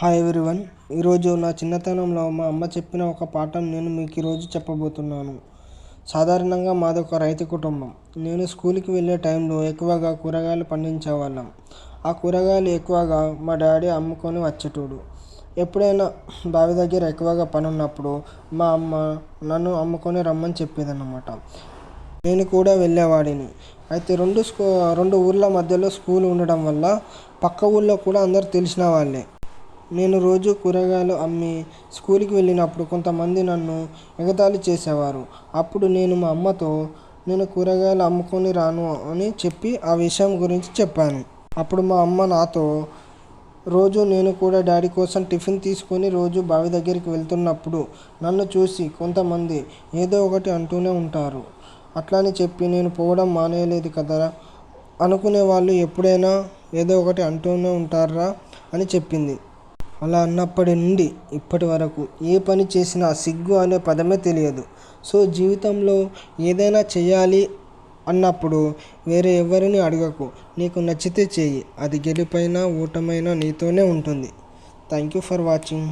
Hi everyone. ఈరోజు నా చిన్నతనంలో మా అమ్మ చెప్పిన ఒక పాఠం నేను మీకు ఈరోజు చెప్పబోతున్నాను. సాధారణంగా మాదొక రైతు కుటుంబం. నేను స్కూల్కి వెళ్ళే టైంలో ఎక్కువగా కూరగాయలు పండించేవాళ్ళం. ఆ కూరగాయలు ఎక్కువగా మా డాడీ అమ్ముకొని వచ్చేటోడు. ఎప్పుడైనా బావి దగ్గర ఎక్కువగా పని ఉన్నప్పుడు మా అమ్మ నన్ను అమ్ముకొని రమ్మని చెప్పేదన్నమాట. నేను కూడా వెళ్ళేవాడిని. అయితే రెండు ఊర్ల మధ్యలో స్కూల్ ఉండడం వల్ల పక్క ఊళ్ళో కూడా అందరు తెలిసిన వాళ్ళే. నేను రోజు కూరగాయలు అమ్మి స్కూల్కి వెళ్ళినప్పుడు కొంతమంది నన్ను ఎగతాళి చేసేవారు. అప్పుడు నేను మా అమ్మతో నేను కూరగాయలు అమ్ముకొని రాను అని చెప్పి ఆ విషయం గురించి చెప్పాను. అప్పుడు మా అమ్మ నాతో రోజు నేను కూడా డాడీ కోసం టిఫిన్ తీసుకొని రోజు బావి దగ్గరికి వెళ్తున్నప్పుడు నన్ను చూసి కొంతమంది ఏదో ఒకటి అంటూనే ఉంటారు. అట్లని చెప్పి నేను పోవడం మానేయలేదు కదా, అనుకునే వాళ్ళు ఎప్పుడైనా ఏదో ఒకటి అంటూనే ఉంటారా అని చెప్పింది. అలా అన్నప్పటి నుండి ఇప్పటి వరకు ఏ పని చేసినా సిగ్గు అనే పదమే తెలియదు. సో జీవితంలో ఏదైనా చేయాలి అన్నప్పుడు వేరే ఎవరిని అడగకు. నీకు నచ్చితే చెయ్యి. అది గెలుపైనా ఓటమైనా నీతోనే ఉంటుంది. Thank you for watching.